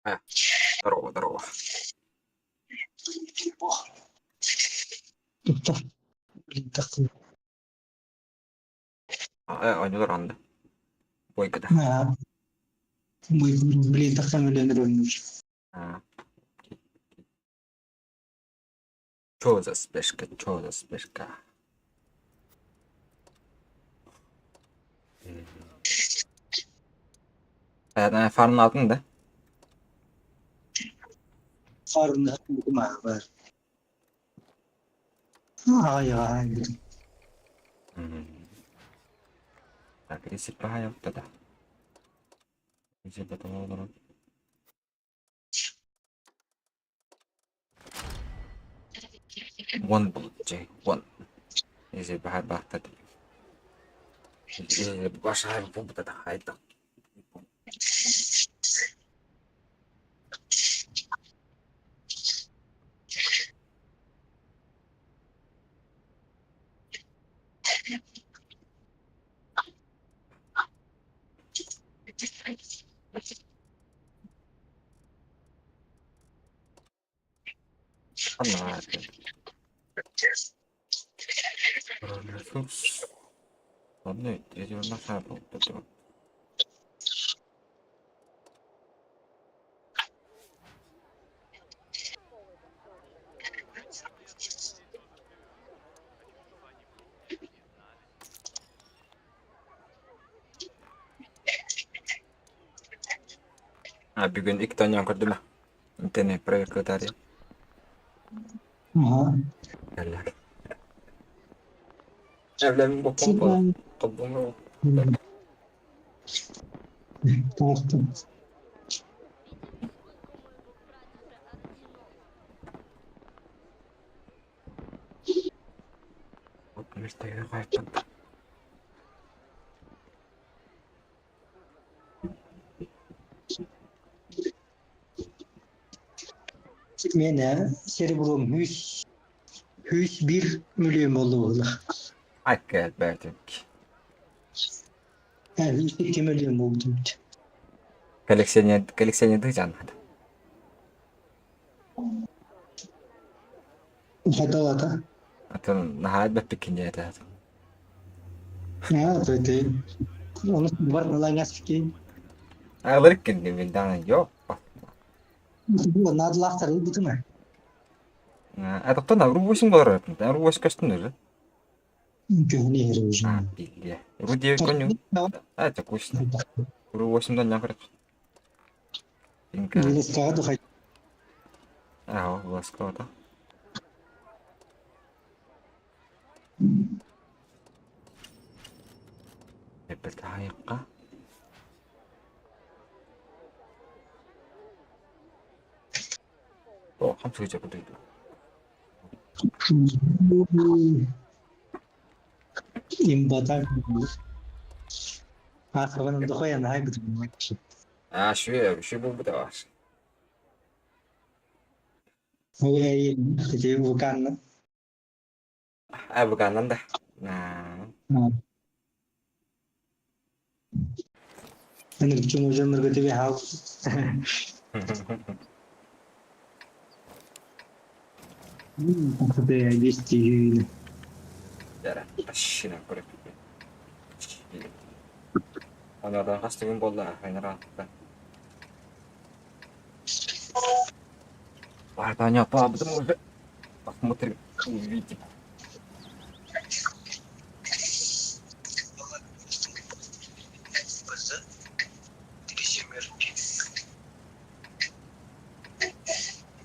А, здорово, здорово. Блин, такой. Он ранды. Бойкада. Да. Мы, блин, так там или Чё за спешка, чё за спешка? Фанun aldın da. Farunda mı var? Hayır, hayır. Так, рисик пахая тогда. Где потом olur. One bulacak, one. İzi bahar bahtı. İzi başa bu da hayda. Anla. Sus. Anne, ediyorlar sana bu. Bir gün ilk tane gördüm mü? İnternet proje tarihi. Aha. Yerler. Evlerin bokunu falan. Toplumda Korktum. Müşteriye kayıttım. Mene serebrum 101 milyon oldu. Hakkı belki. Yani 102 milyon oldu. Koleksiyonu canlı. Hata. Atın nahayet bepikince de. Ya böyle. Onu var mı lan yaskı? Alırık kendi bildiğin yok. Bu nadlar tarafı değil mi? Atın da ruhusun doğru. Ruhus kaçtın öyle. Gönlü herojun. Bildi. Ruh diye konyu. Çok hoşuna. Ruhusundan yakırık. Çünkü. Yine sıkıntı yok. O başka da. Hep hayıkka. O ham söyleyecek değil. İmbadan. Aslında da koyan hay bir. Şu bu da var. Oke, jadi bukan. Bukan anda. Nah. Ini cuma berarti behau. Sudah disti. Yara, aşina korek. Onlardan kastımın bolla, aynı rahatlıkla. Vardan yapamadım öyle. Bak motor video.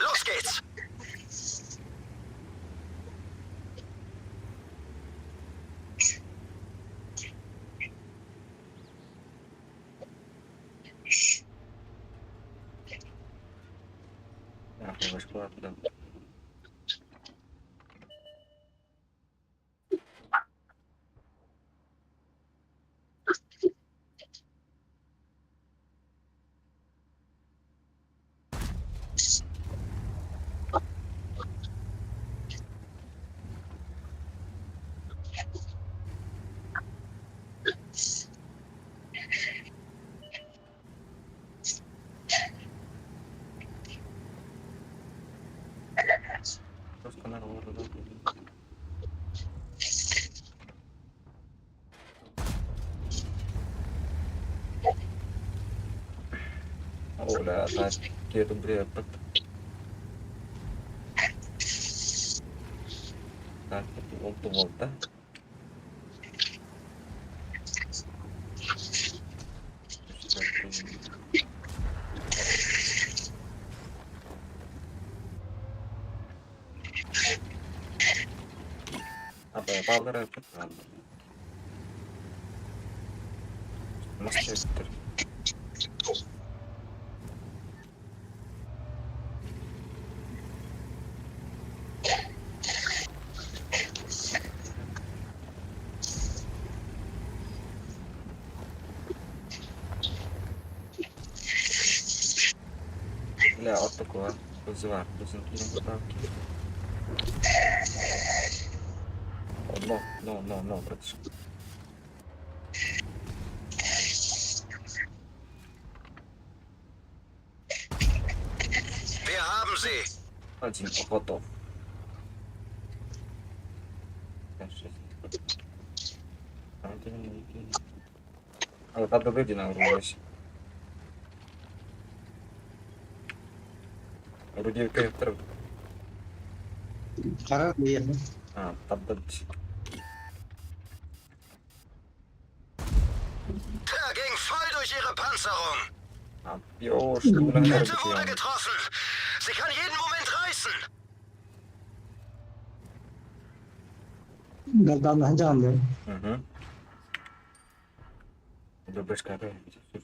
Los geht's! Ya, başka yaptım. просто на голову. О, да, такие добрые. Так, вот, да? Балдары это мастер. Бля, вот такое вызывает презентирование поправки. Но, братишка. Wir haben sie. Один готов. А вот надо выйти на уровень. Вроде как Хорошо, уехал. поддать. Der ging voll durch ihre Panzerung. Mitte wurde getroffen. Sie kann jeden Moment reißen. Голдан Джанды. Угу. Любишь каре,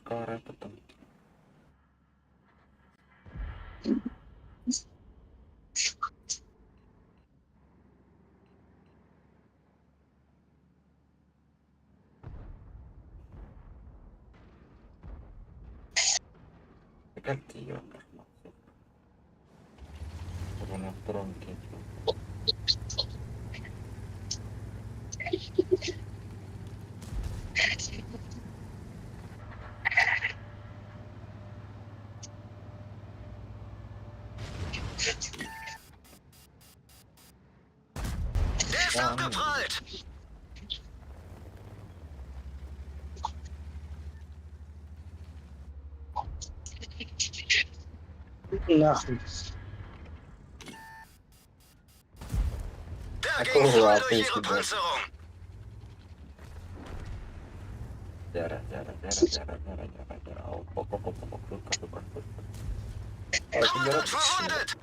каре потом. Как ты ее на втором кейке. Der ist abgeprallt. Нахуй. Der ging voll durch ihre Panzerung. Яра. Ermordet, verwundet.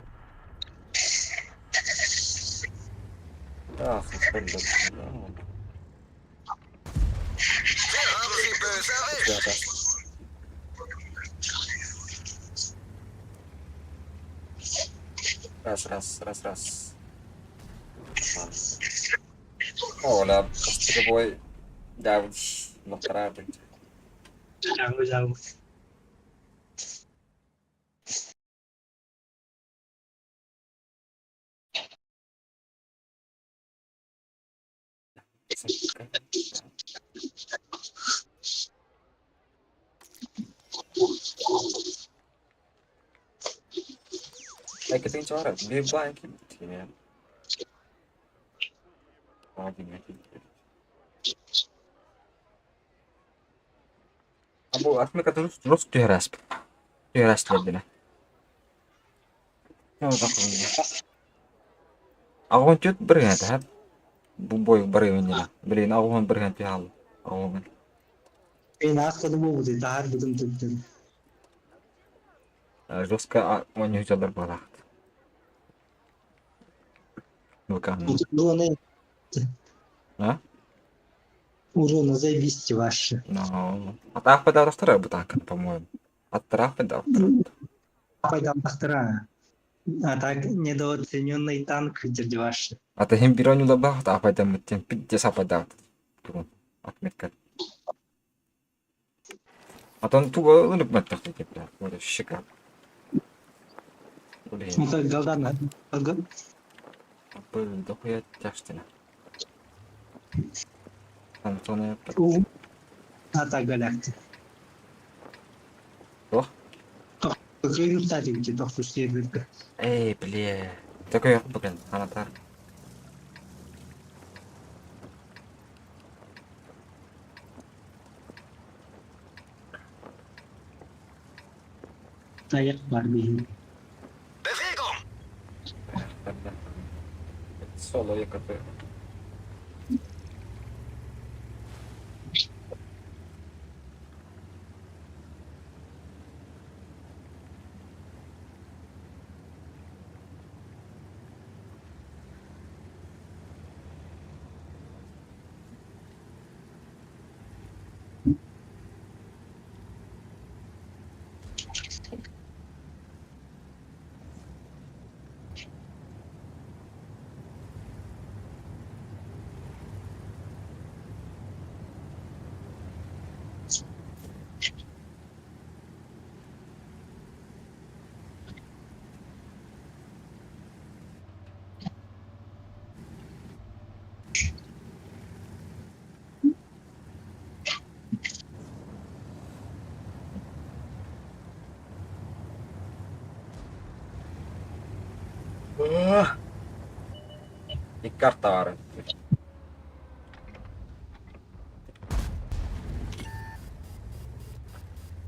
Да, слушай, Wir haben sie böse erwischt. Раз. Оля, с тобой. Да, на правде. Джангу. Эй, ты ничего раз, бей банки, тебе. Абу, атмек это жёст түйрәсп. Түйрәсләдене. Ну, так. Агон төт бер гәнә һәм бу бой бер гәнә. Блин, агон бер гәнә тиһал. Агон. Мен асқады болды, тар бүтін түптін. Жестко он не жадар бара. Урона, А? урона заебись ваши. Ну, а так подал вторая бутанка, по-моему. От трафа дал вторую. Пойдем вторая. А так недооцененный танк дядь А ты им берёню добавил, а пойдем тем 50 подал. Отметка. А то он тупо улыбнет такой, бля, вот шикарно. Блин, Ну как голдана. был дохуя тяжтина. Там то не... А так галакти. Что? Какой статик тебе только следует. Эй, бля. Zeka yok bugün anahtar. Ayak var benim. Bewegung! Ben de solo yakıtı. İlk kart da var.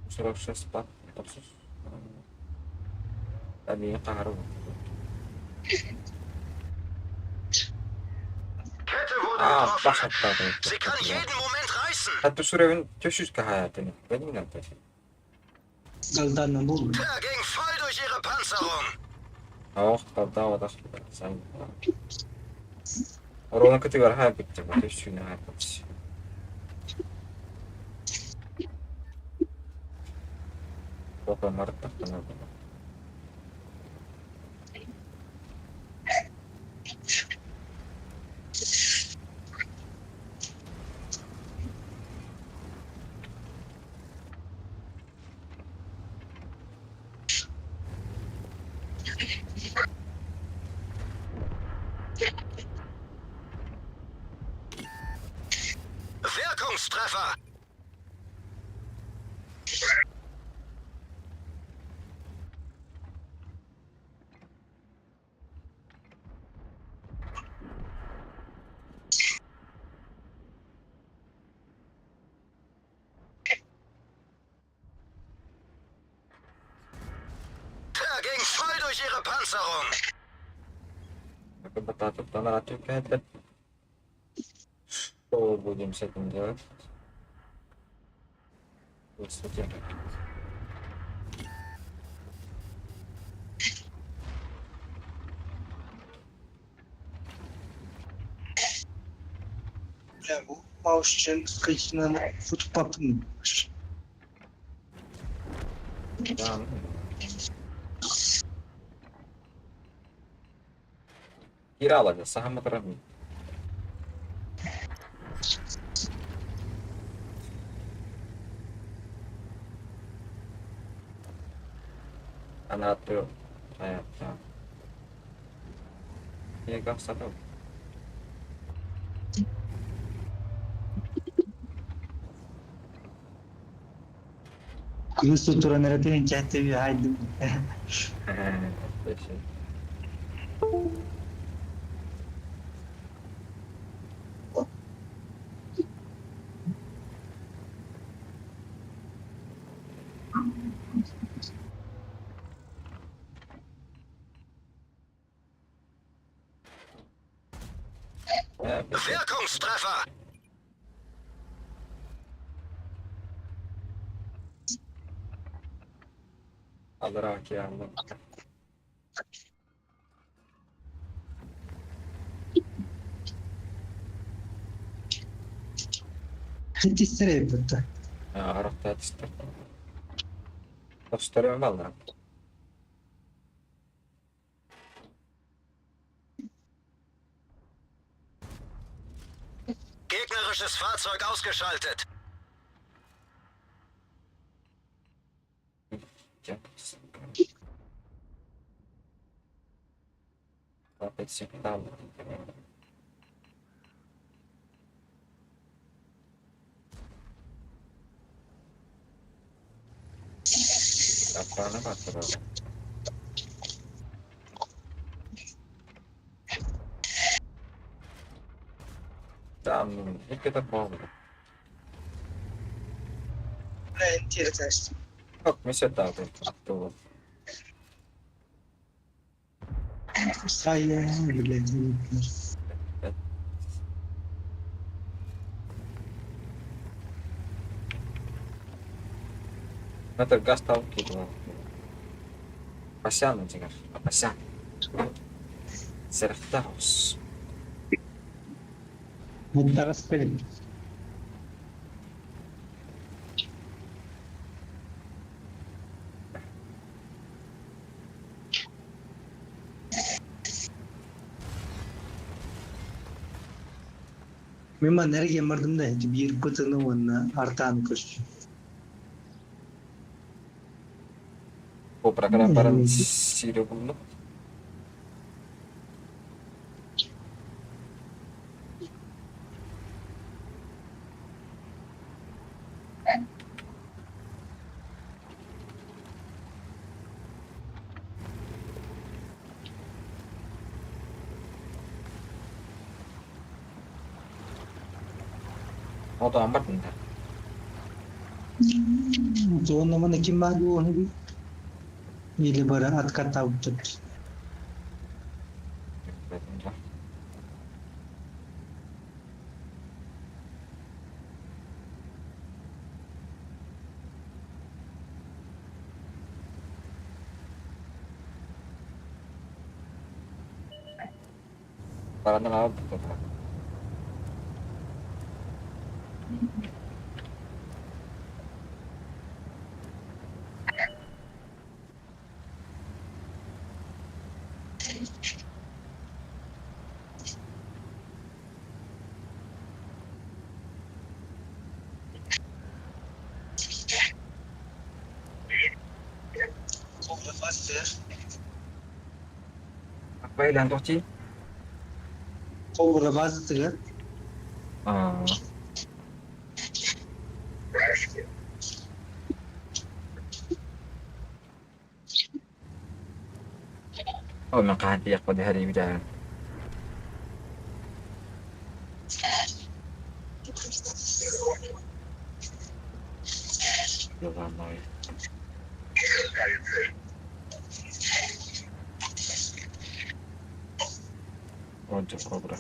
Suruh spot. Tadi karu. Kette wurde Ah, getroffen. başlattı. Sie kann jeden Moment reißen. Hatta sürevin tüşüz ki hayatını. Benim ne taşı. Galdan bu. Der ging voll durch ihre Panzerung. Oh, kaldı o da sen. Orada kötü var hayat bitti. Bu tüşüne hayat bitti. Bakın marta kana. Wirkungstreffer. Der ging voll durch ihre Panzerung. Bakın batatıktan atıyor ki o bu game setinde. Bu setinde. Ya bu mouse kıyısından futpatın. Tamam. Kira alacağız. Saha mı tarafı? Ana atıyor. Hayatta. Niye gafsada? Kılıç tuturanlara deyin kente bir haydi. Beşi. Wirkungstreffer. Alır haki alır. Hadi sıraya yapıldı. Harap da ister. Gösteriyorum valla. Gegnerisches Fahrzeug ausgeschaltet. Опять всегда. Yaprağına bak baba. Tamam. İlk etap bağlı. Интересно. Yok, mesela abi. Doğru. Sayı, блядь. Nanti gas tahu gitu. Pasyan aja kan. Pasyan. Serah terus. انت غسبان. Memang nereye mardım da bir pıtını ona artan kuş. Oh, perkara-perkara sido dulu. Auto ambat bentar. Zona mana kim bagu onu bir. Ile bara at kata ucap. Bentar. Parang laut gitu. Apa yang tuh Ci? O rabaz tıgar. Ah, oh makahati ako di hari bidan. Yolanay. Onca kobra.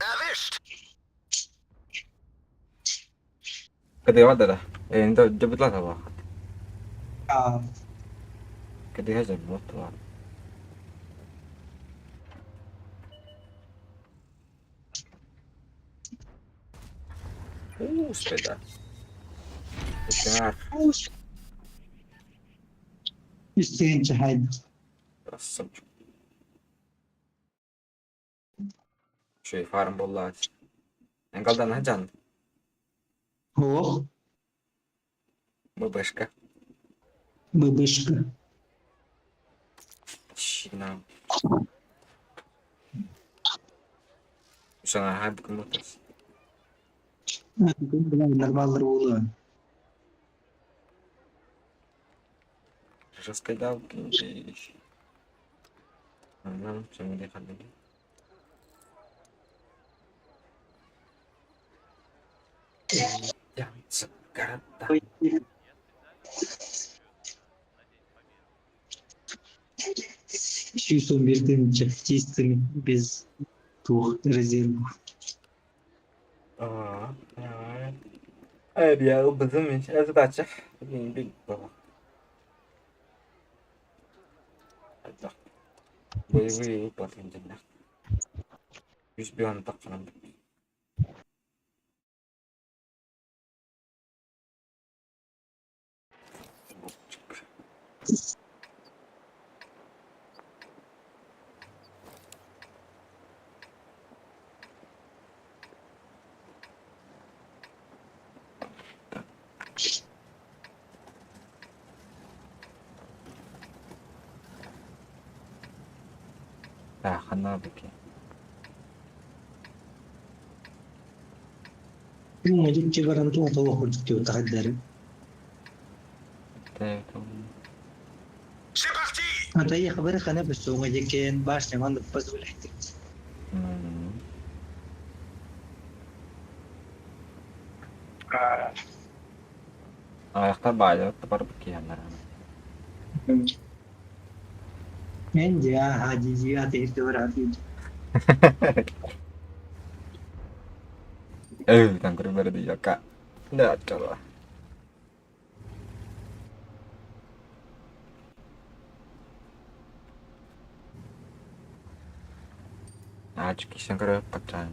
Erwischt! Kedua ada dah. Itu jemputlah apa? Aa, Kedua jemput lah. Sepeda. Sepeda. isteyen çahaydı. Rasam. Şey farm bollar. Engkaldan hajan. O, Bebeska. bıbışkı. Cina. Bisa ngahat kemutas. Normaller oluyor. Terus sepeda gini. Anam cuma dia kan ini. Yang sekarang Şu son bir tane чистыми без двух резервов. Dia betul задача. Ini bawah. Ada. Wih, paling jenak. Bisa biontak kan. Nah, karena begini. Bu macun cigaran tuh atau waktu itu tak ada. Itu انت اي خبرك انا بس هو كان باش ما نبز ولا حتى يختار بعد تبربك يعني من جاء حاجي جاء تيتور عفيد tangkring berarti ya kak. Nggak coba. Acho que isso é para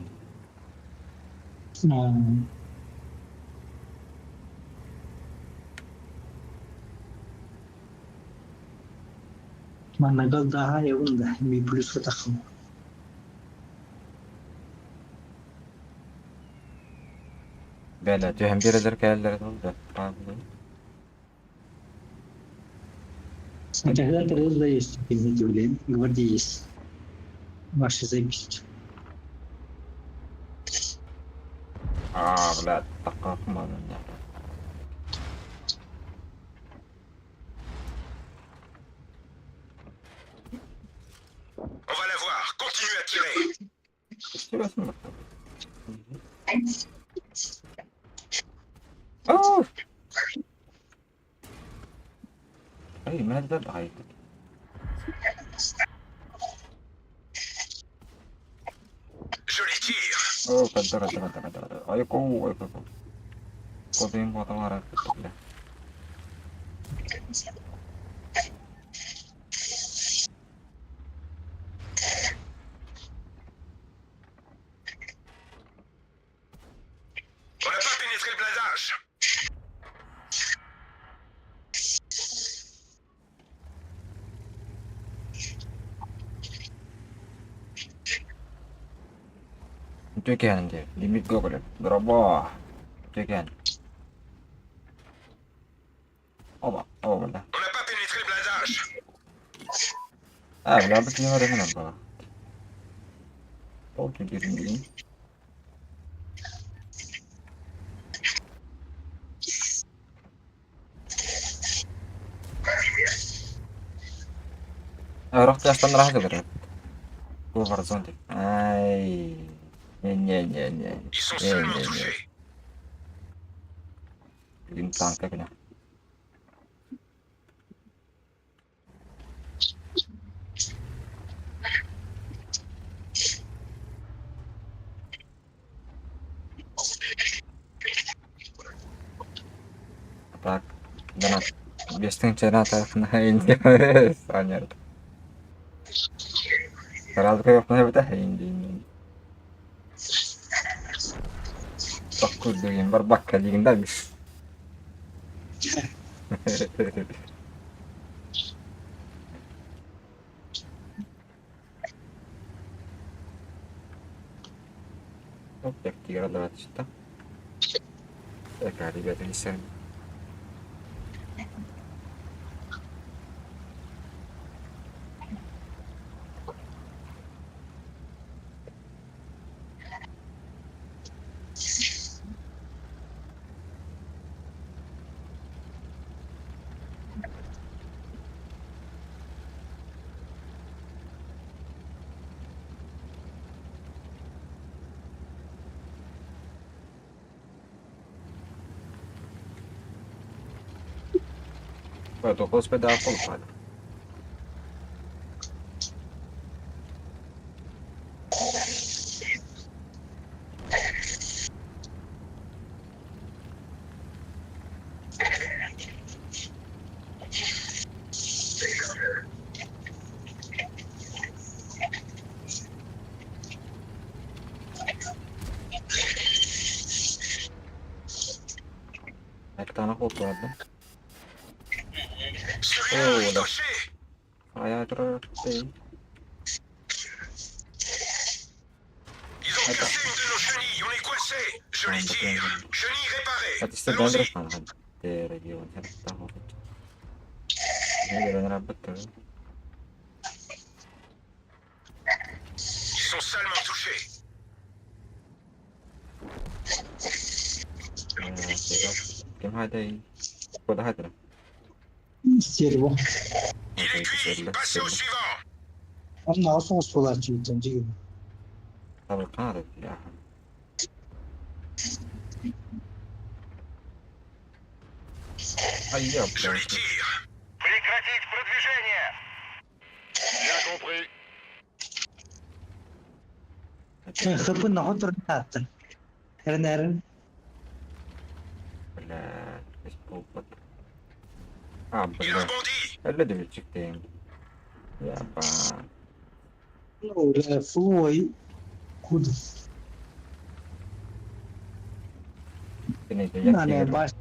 mana قصدها هاي ونده مي بلوس وتخم Bella, tu hem bir eder keller oldu. انت هذا ترى زي يستفيد جولين غورديس ماشي زي بيست لا تقاف ما On va la voir. Continue à tirer. Oh! Hey, ماذا بعيد؟ Joli tir. Oh, kadar. Ayo kau. Kau tu yang buat marah. On n'a pas pénétré le blindage. Cekan je, limit gua boleh. Berapa? Cekan. Oh, benar. On n'a pas pénétré le blindage. Benar betul ada kenapa? Oh, kiri ini. رحت استنى راح تقدر WARZONE اي Ils sont seulement touchés. الامتحان كده tak dan biasanya cerita nahin soalnya kalau kayak pernah betahin di takut dengan berbakal yang habis oke kira lewat situ kali biar tulisan toko sepeda apa lupa naik tanah foto ada Celui-là est touché. kayak terus Ils ont cassé une de nos chenilles. On est coincé. Joli tir. Chenille réparée. At least the Allons-y. kan there yun tahu ini rapat tuh Ils sont salement touchés. كم هذا كده هذا سيربو Ils Il est cuit. Passez au suivant. Ama soğuk sular çiğdem değil. Tabii kanat ya. Ay ya. Joli tir. Прекратить продвижение. Bien compris. Hıpın nahu turun attın. Her Bля, здесь полпот. А, Il бля. rebondit. Öyle de bir çıktım. Ya ba. Öyle fuy. Kud. Neyse Yani yakıyorum. baş.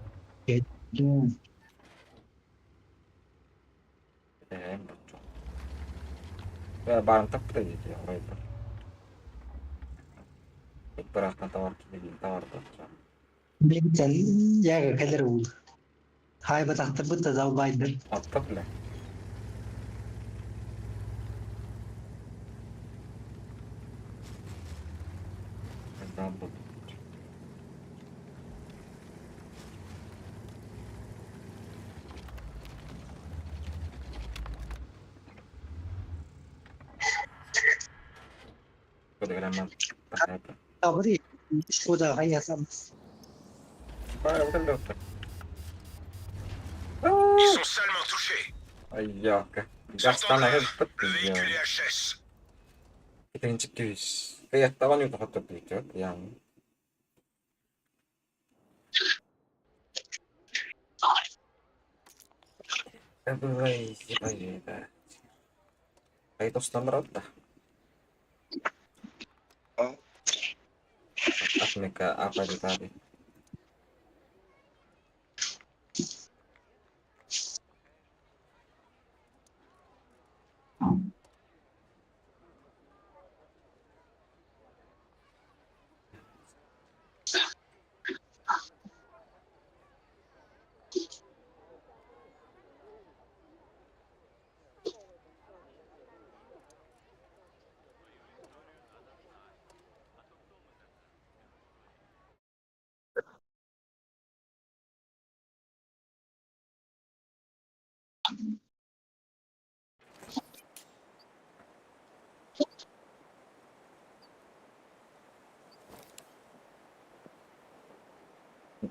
Ya barın takip da gidiyor orayı da. İlk bıraktan tavar ki dediğim tavar da. Bekten yaga kadar oldu. Hay batakta bıtta da baydır. Atla bile. Ben bu. Böyle hemen bakayım. Tabri. Şu da hayasam. Baya bu da lütfen. Ils sont salement touchés. Ay yok. Sortant Gastan d'air. ayı Le pıttız ya. véhicule est HS. İkinci kez. Kayak tavan yok hatta bitiyor yani. Ay ay ay. Ay tostan berapa? Teknika apa itu tadi?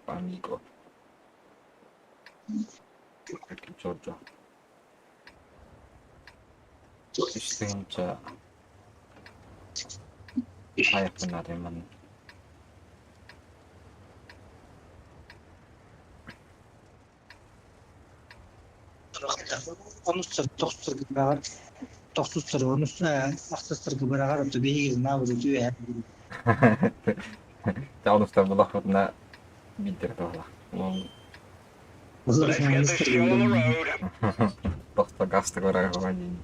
Amigo. Aqui Giorgio. İsteyince ayak bunları ben. Onu sır toksur gibi var. Toksur sır onu aksı sır gibi var. Ötü bir ne yapıyor diyor ya. Ciao, sta bullaklarına bildirdi valla. Let's get this show on the road. Tosta gasta korea kovanin.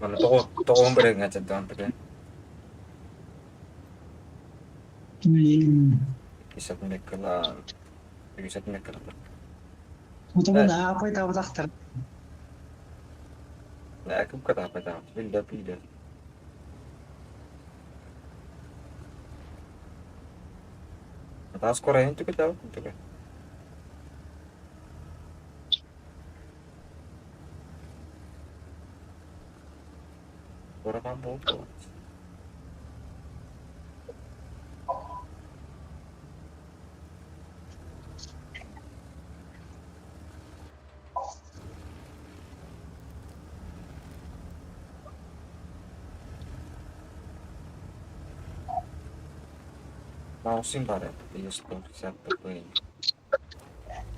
Mana toko bere ngaca doang tadi. Bisa mekala. Bisa mekala. Muhtemelen apa itu apa takdir. Nah, aku kata apa tahu. Pindah. Atas Korea itu kita tahu kan. Korea kampung tuh. Mau sim para dia seperti siapa ini.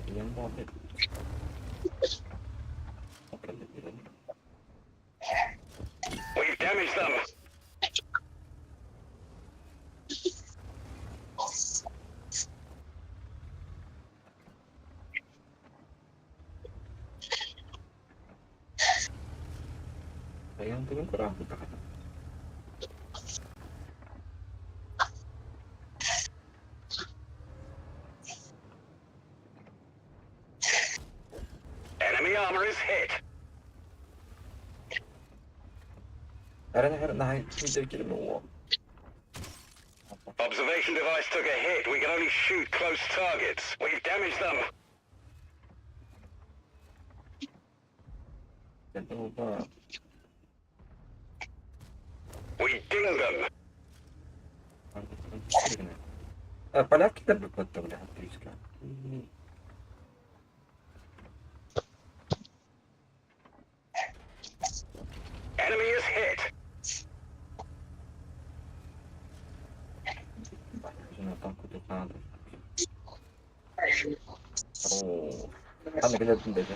Dia mau deh. We've damaged them. Yang turun kurang kita. Enemy armor is hit. Karena naik video kirim lo. Observation device took a hit. We can only shoot close targets. We've damaged them. We dinged them. Поляки так подставляют близко. Enemy is hit. Танку тут надо. Там где-то где-то.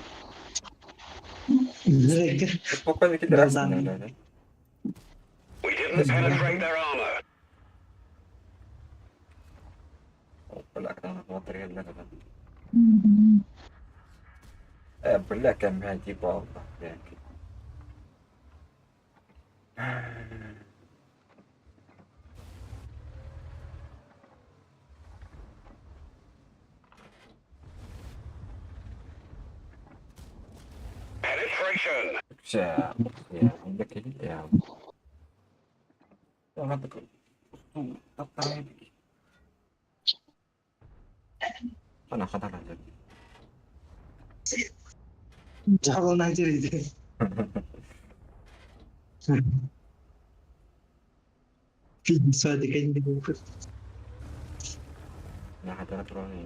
Спокойно кидаться надо, да? We didn't penetrate their armor. Поляк надо смотреть для этого. Бля, камень типа, блядь. Penetration. Все, я докидал. Она такой, она ходала. Жабыл нанчерейді. Фильм суады кәдімгі өкір. Она ходала трое.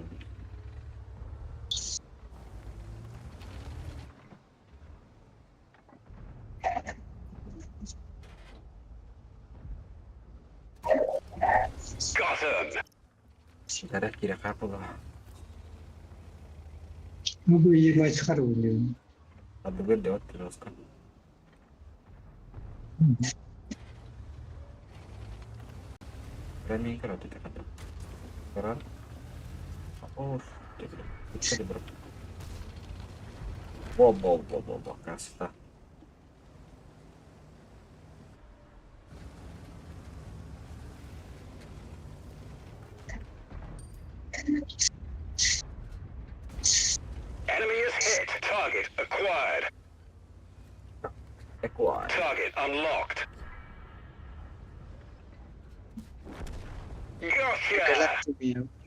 Got him. Darah kira apa lah? Нубы ебать хорошие. Ada beda terus kan? Berani kalau tidak kata. Sekarang, oh, tidak ber. Bobo, kasta. Enemy is hit. Target acquired. Target unlocked. Gotcha.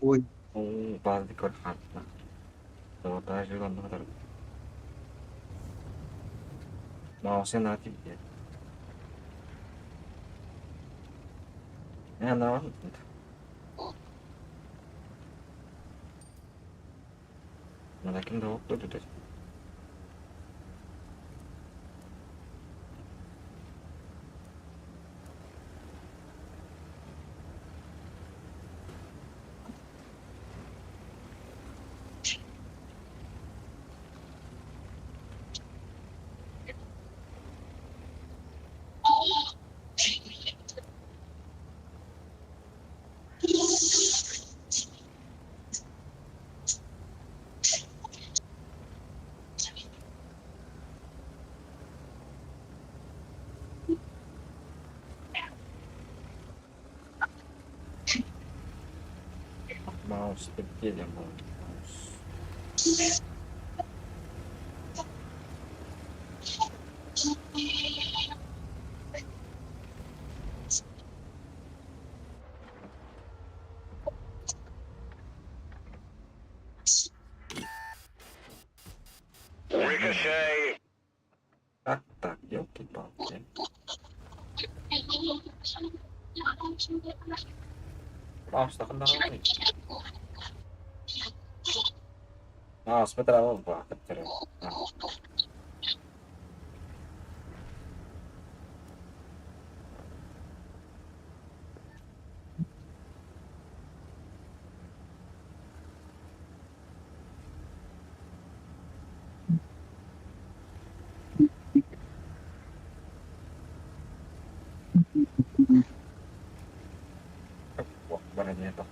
Ой, Balik ke harta. DOTA juga ntar. Mouse nanti ya. Ya, nawan. Malaking daw ko dito. Mouse kecil yang mouse. Ricochet. Tak, yuk kita. Mouse tak kena lagi. Mouse betul apa? Kecil. Wah, barangnya tak.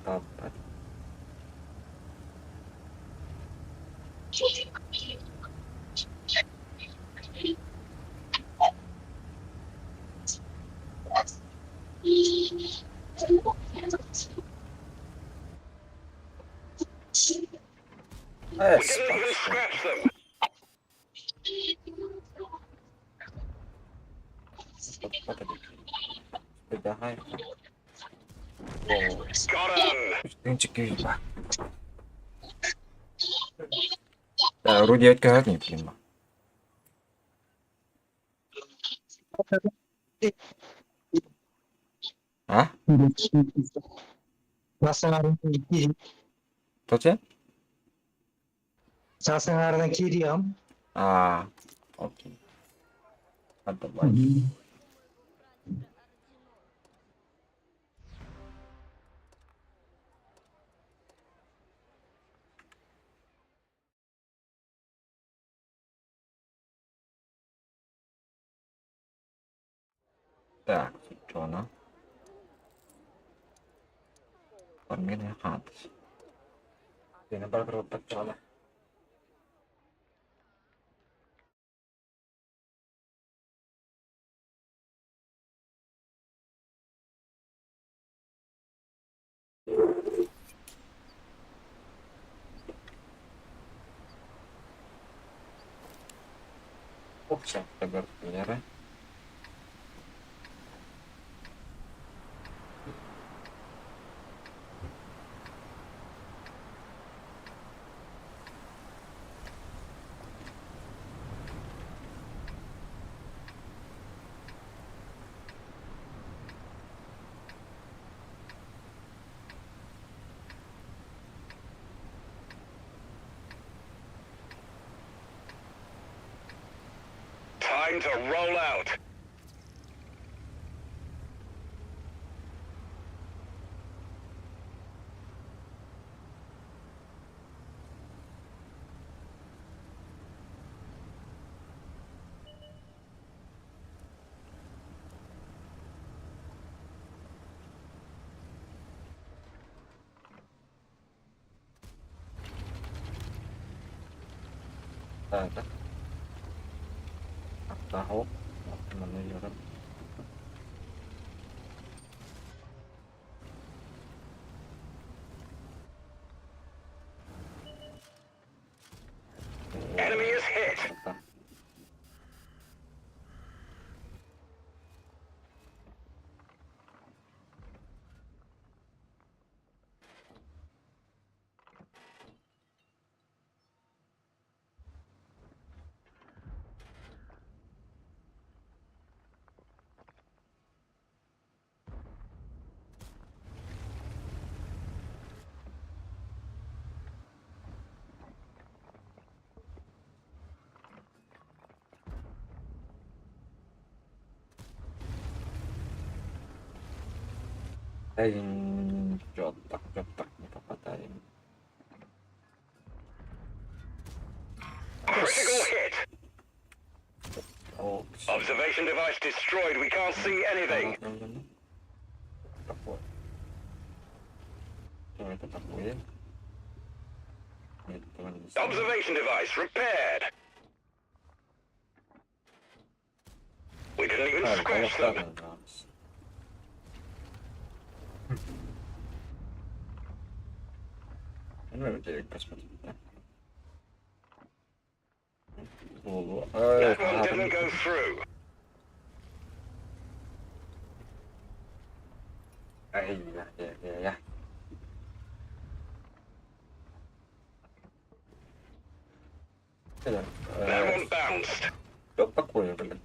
We didn't even scratch them. Apa tadi? Sepeda hai. Got him. Принципе, да, вроде отказать не понимаю. А? Кто тебе? Sasangardan Kiriam. А, окей. Отдавай. Так, что она? Формирование хат. Ты на барбару подчала. Опция, Saber стримера. Time to roll out. Так. Tahu. Mana ya kan? Enemy is hit. Чёт так, не попадаем. Critical hit. О, Observation device destroyed. We can't see anything. Такое. Что это такое? Нет, этого не знаю. Observation device repaired. We didn't even А, scratch them. голоса нравится. Ну, телек посмотрим, да? Голову. That one didn't go through. Ай-я-я-я-я. That one bounced. Что такое, блядь?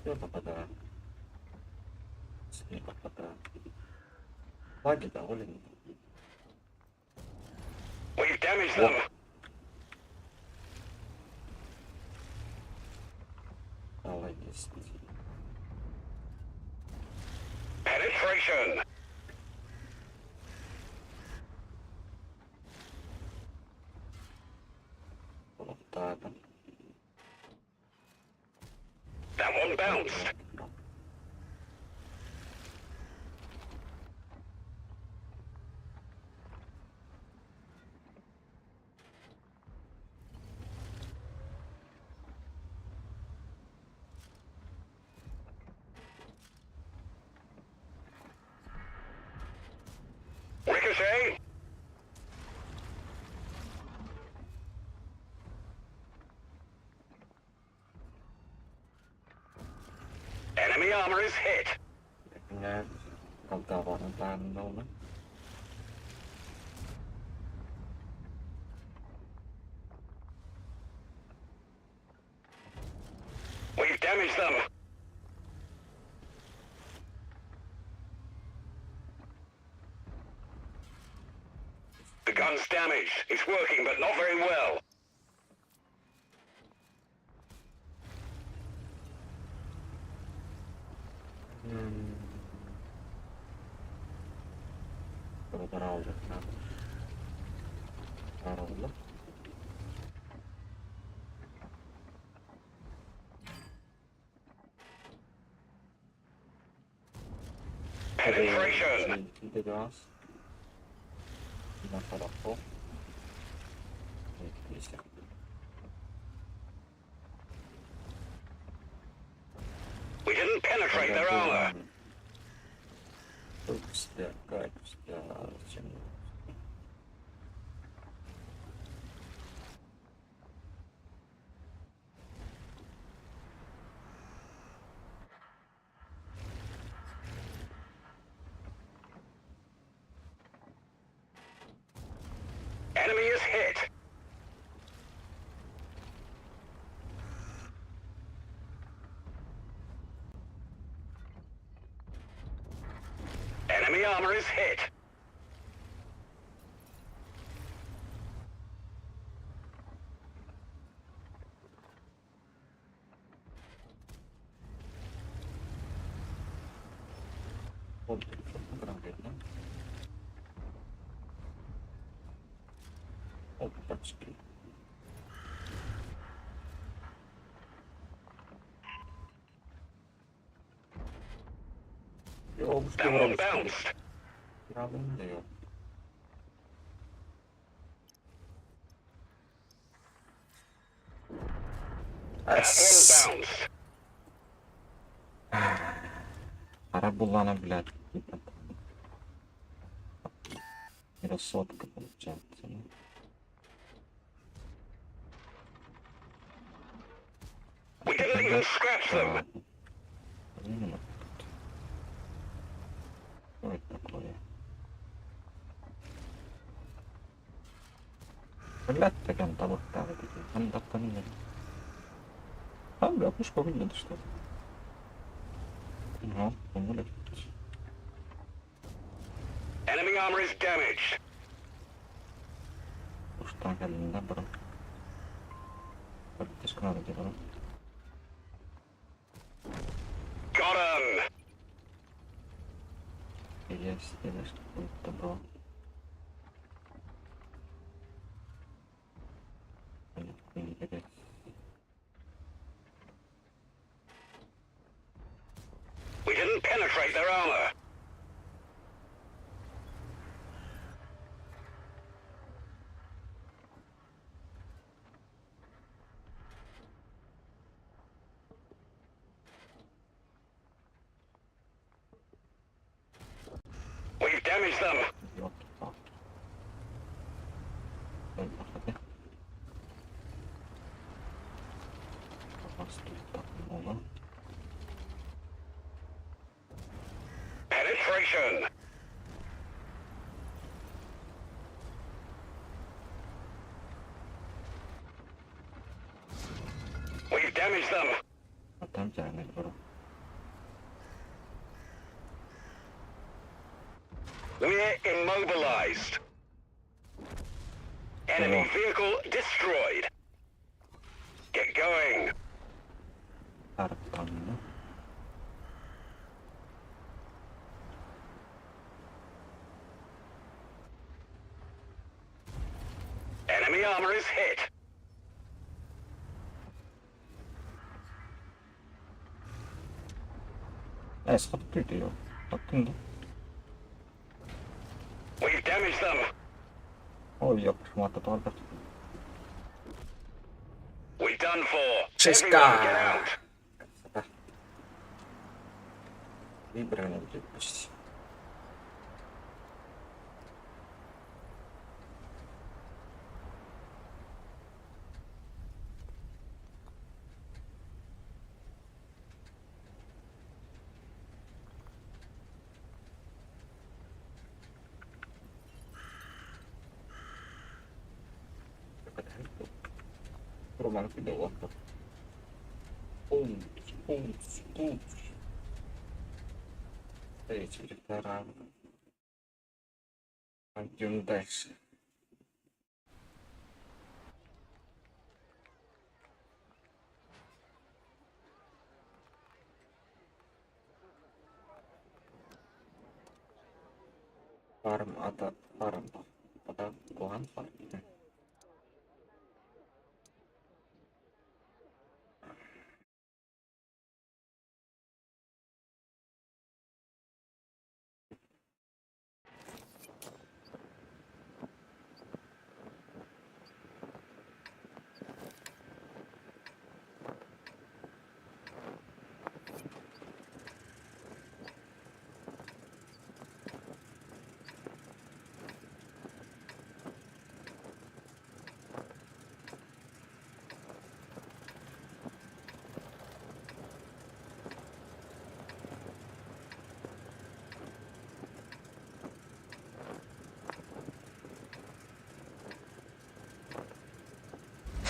Не попадаю. Не попадаю. Лаги довольно. We've damaged them. Давай, есть. Penetration. Вот так. That one bounced. Ricochet. Enemy armor is hit. Меня колдовано, да, дома. damaged them. The gun's damaged. It's working, but not very well. Penetration. We didn't penetrate their armor. Enemy is hit. Enemy armor is hit. That one bounced. That one bounced. Арабулана, блядь. Красотка получается. We didn't even scratch them. Что это такое? Блядь, так он того ставит. Он так поменял. А, бля, пушка выглядит, что ли? Ну, помолит. Enemy armor is damaged. Уж так, я не добро. Практически надо делать. Got him. Есть, есть какое-то добро. Понятно, не берет. We didn't penetrate their armor. We've damaged them. Ёлки-палки. Ой, походи. У вас тут так много. Penetration. We've damaged them. А там тянет, бро. We're immobilized. Enemy vehicle destroyed. Get going. Арк там, да? Enemy armor is hit. Схватить ее. Оттуда. We've damaged them. Ой, я шмата только. We're done for. Шишка. Everyone get out. Выбрали будет почти. Роман видео. Пуф. Третий ресторан. Пойдем дальше. Фарм, это фарм. Это план фарм.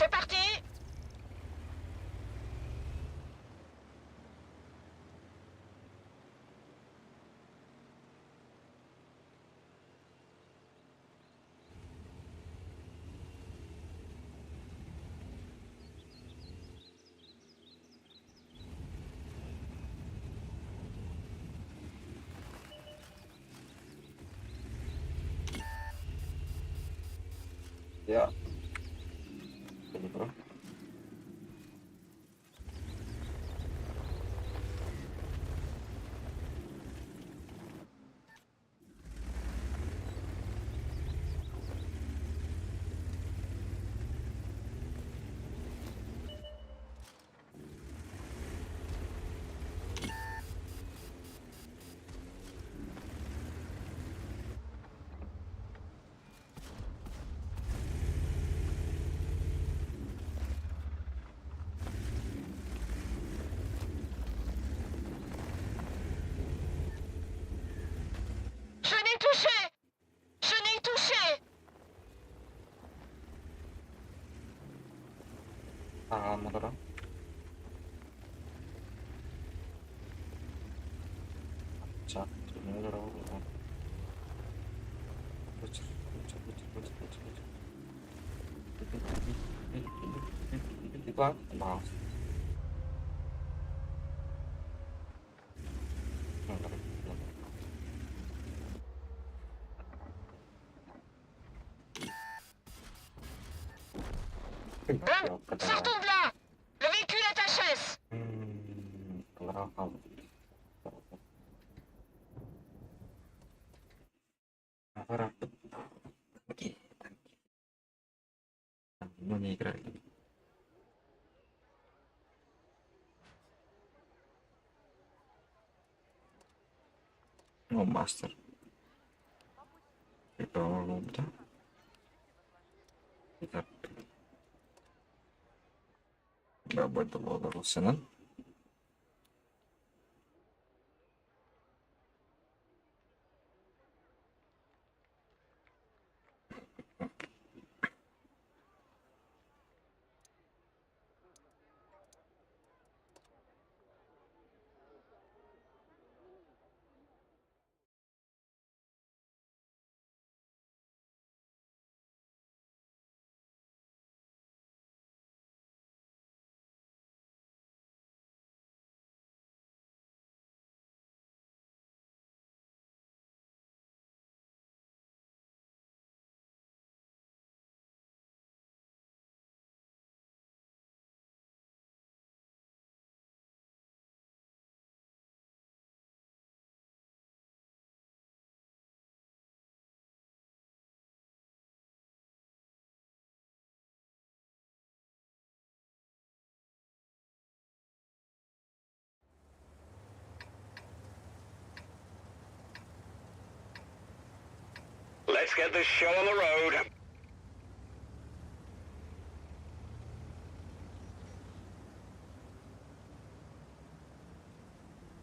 C'est parti! Я. Добро. Je n'ai touché! Je n'ai touché! Madara. Char Mle. Wow. Sortons de là! Le véhicule est HS! Ну не играли. Ну, мастер. Года. Работа WARZONE. Let's get this show on the road.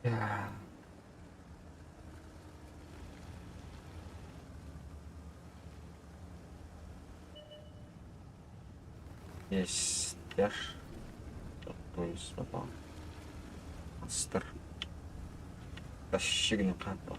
Yeah. Есть dash. То есть попал. Астыр. Тащигіне қатты.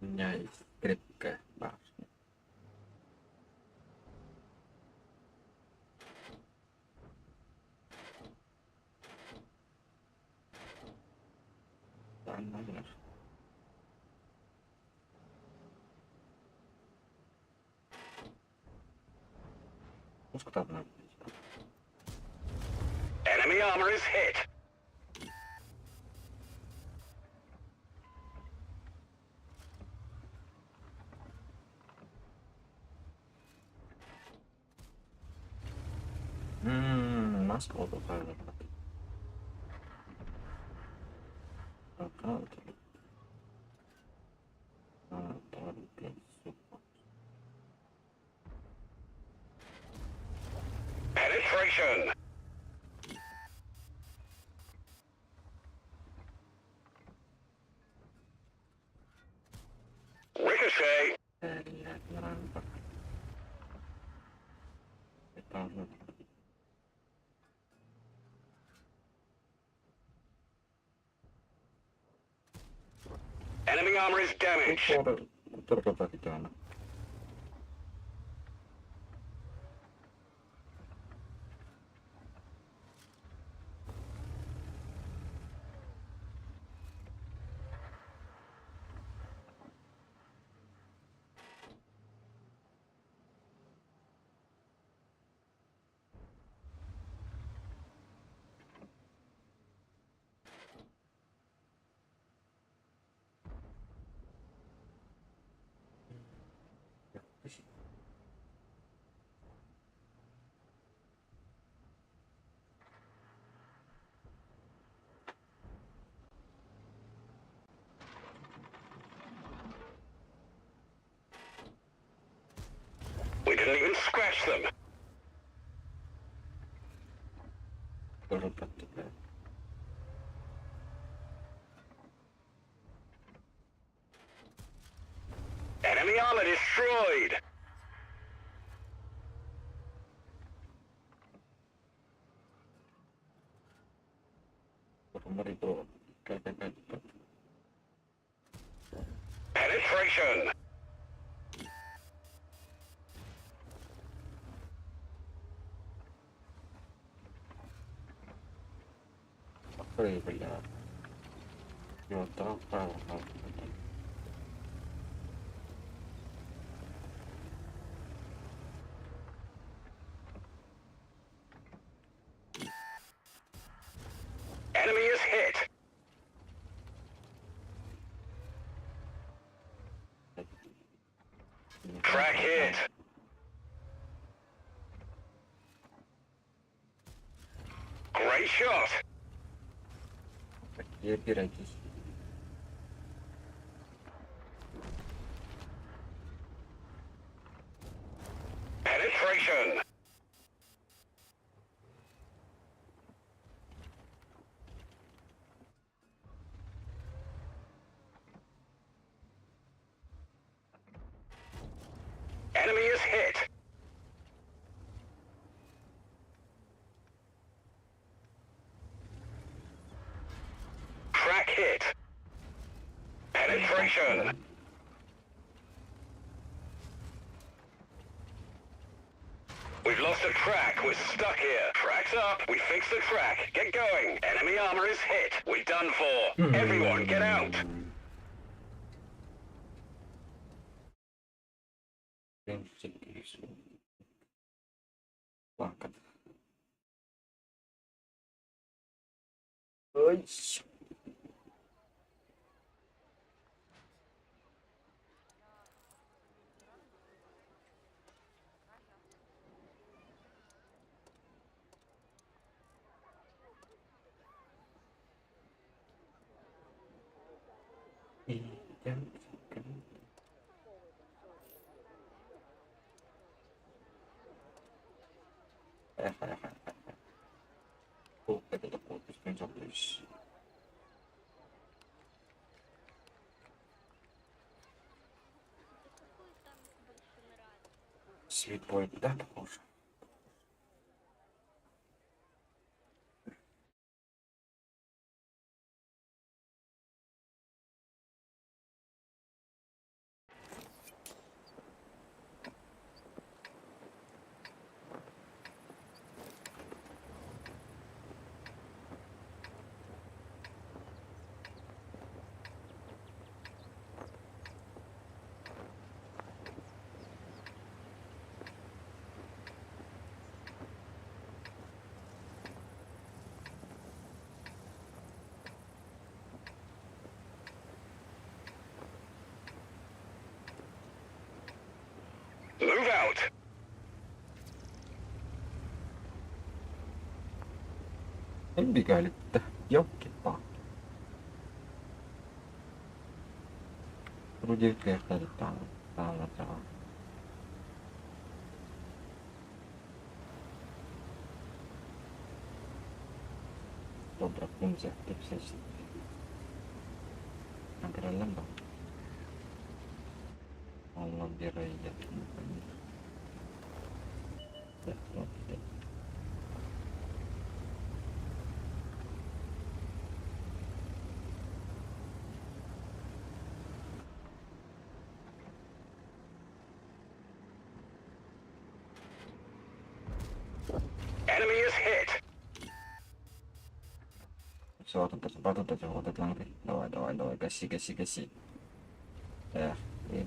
У меня есть крепкая башня. Да, наверное. Ну, сколько там надо? Enemy armor is hit. Маска вот такая вот. Penetration. Ricochet. Enemy armor is damaged. Только капитана. We didn't even scratch them. Тоже подтупляет. Enemy armor destroyed. Penetration. Ой, бля. И вот так, право, право. Enemy is hit. Crack hit. Great shot. Я опирайтесь. Penetration. Enemy is hit. Crack hit. Penetration. We've lost a track. We're stuck here. Track's up. We fixed the track. Get going. Enemy armor is hit. We're done for. Everyone, get out. Ой. Oh, это такой беспредельный. Свитбой, да, похож. Move out. Бегали-то, ёлки-палки. Вроде приехали там. Добра, функция, 54. Награлем был. Он набирает. Enemy is hit. Все, вот этот лампы. Давай, гаси. И...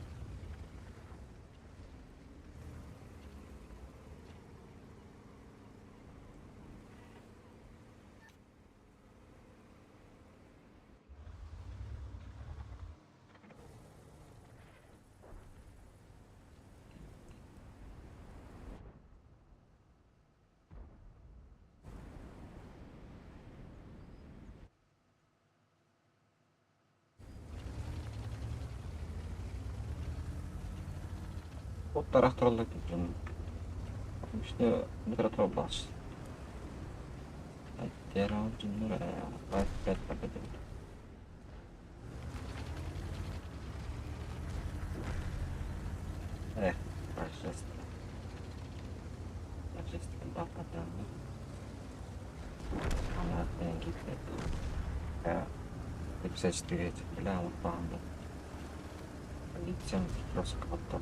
Вот тарахтырылды екен. İşte bu tarafa bas. Terang jumlah paket. Пожалуйста. Пожалуйста, потом. Она деньги это. 54 эти, бля, вот панда. Летим просто как-то.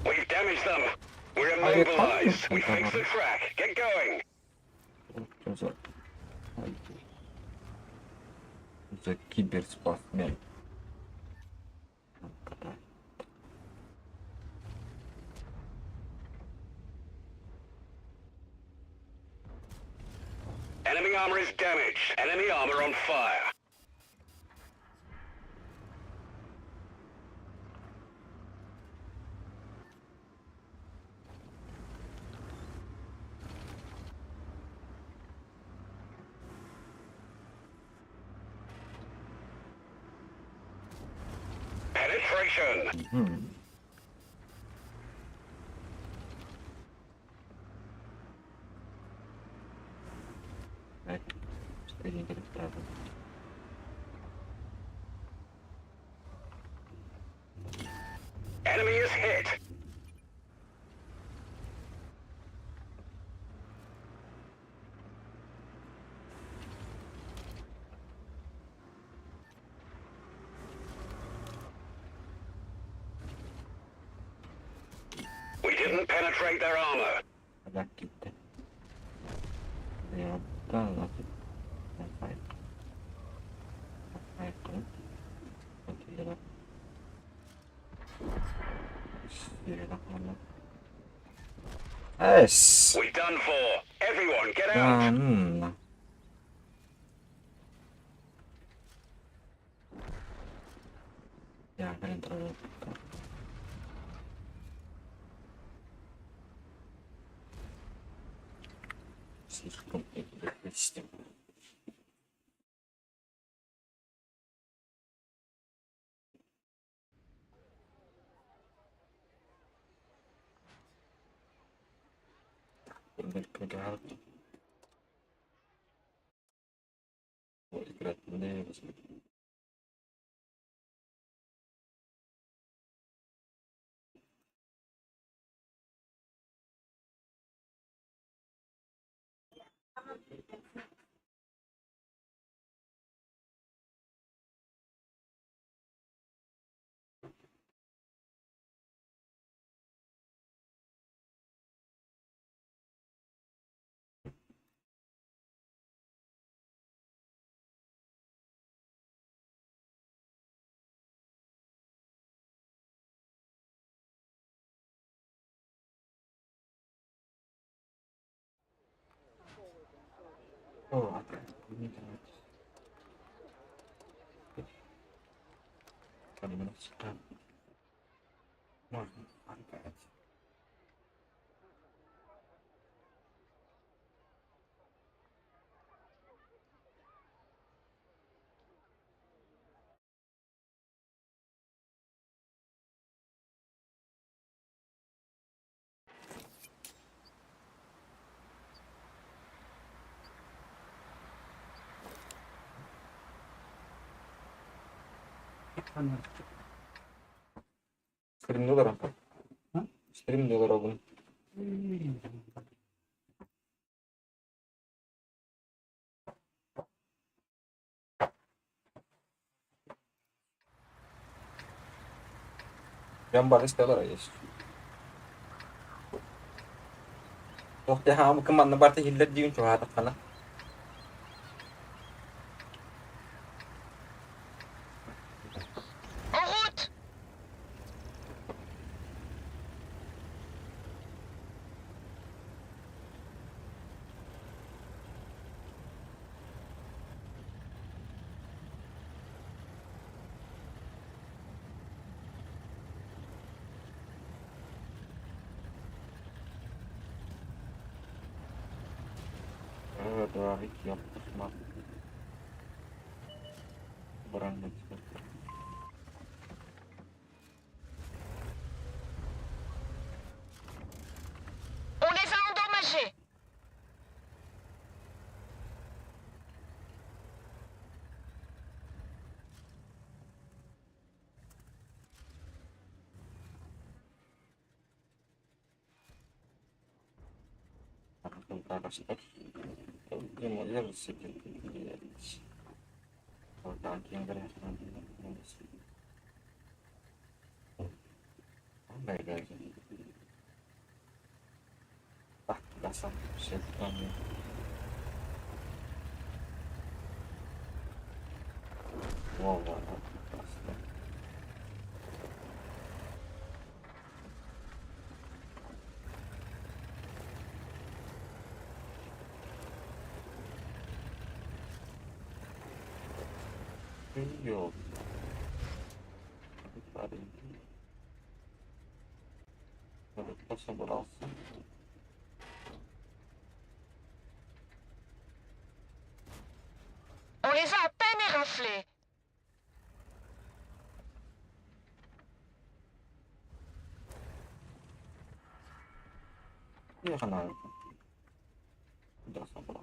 We've damaged them. We're immobilized. We fixed the track. Get going. За киберспортсмен. Катаем. Enemy armor is damaged. Enemy armor on fire. Penetration. Enemy is hit. We didn't penetrate their armor. Yes. We done for. Everyone, get out. Ganun. Ya, kalian terlalu. Слишком экологично. Поддержать. Вот играть мне возьму. О, можно отправить. Стрим доллара. Стрим доллара. Yang balis dollar есть. Doch der haben kemana berarti hilir di uncuh atas kana. En route. Dua hari yang pertama. Barang On les a endommagés. tentara stok. Dia mau lihat sedikit. Kalau tangki yang dari nanti. Apa ya guys? Dasar siapkan ya. Wow. Yo. On les a à peine éraflés. Iya kan udah sampai.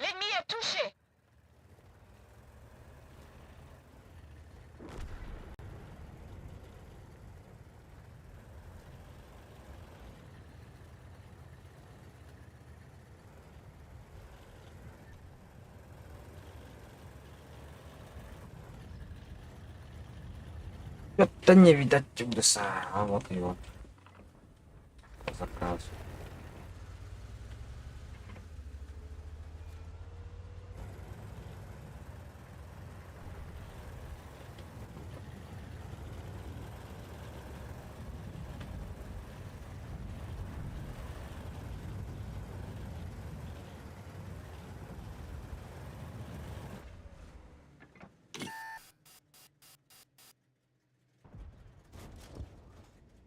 L'ennemi est touché. Это не видать чудеса. А вот его. Заказ.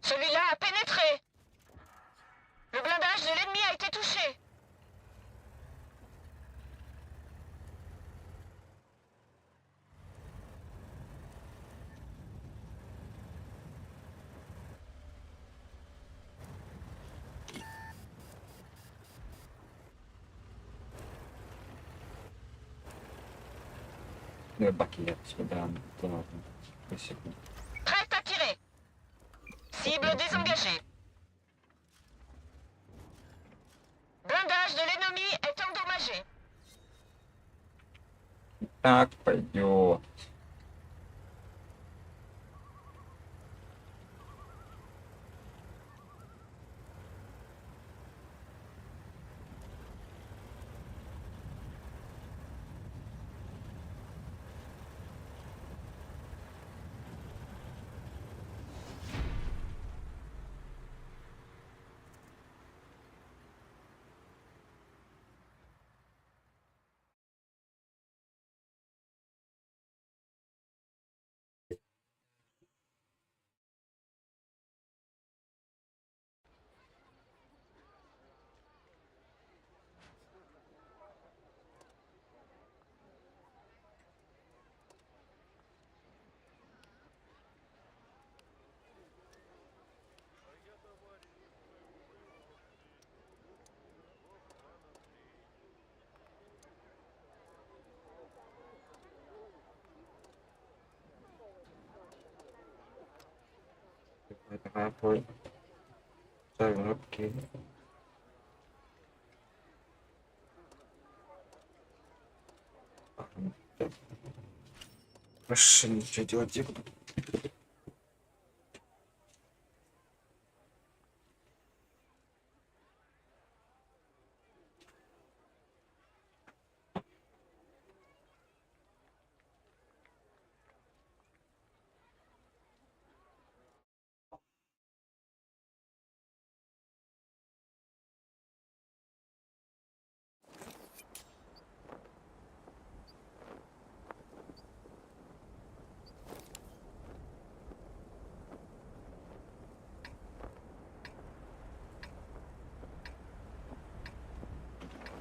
Celui-là a pénétré. Le blindage de l'ennemi a été touché. Le baquet, сюда. Спасибо. Prêt à tirer. Cible désengagée. Blindage de l'ennemi est endommagé. Так пойдет. Это какой? Окей. Машине что делать?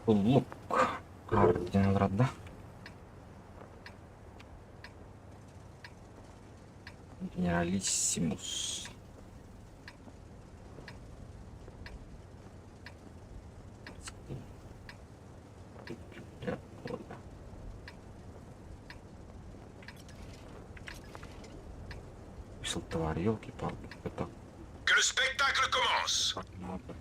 Лук. Координат, да? Генералиссимус. Вышел товар, елки-палки. Это Que le spectacle commence. много.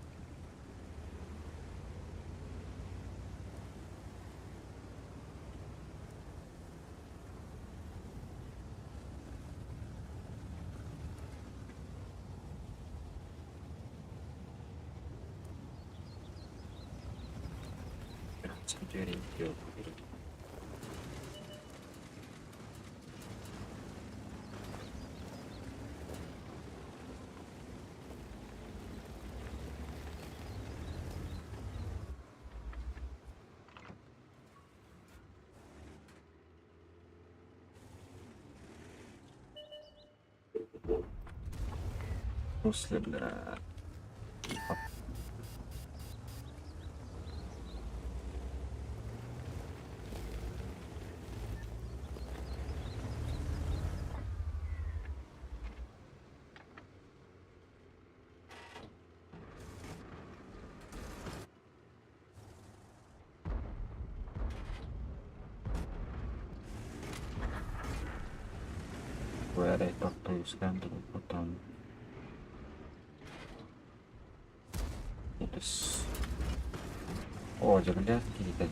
Двери делают. После, бля. Далее подпускаем друг потом. О, земля какие-то.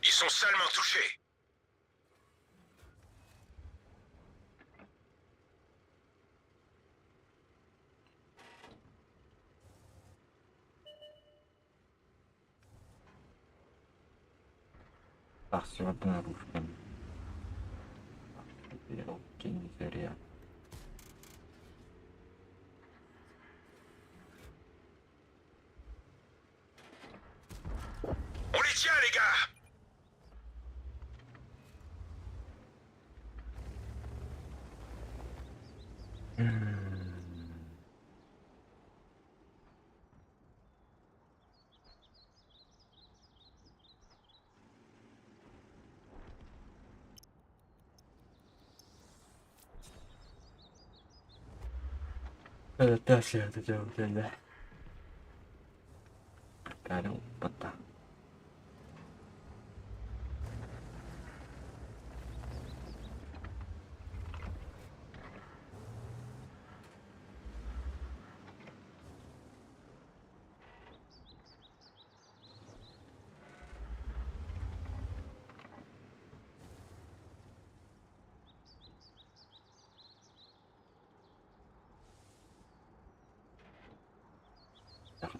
Ils sont salement touchés. Так, все обнаружено. Белки не зря. On les tient, les gars. Дальше это делать, да. Катаем, пота.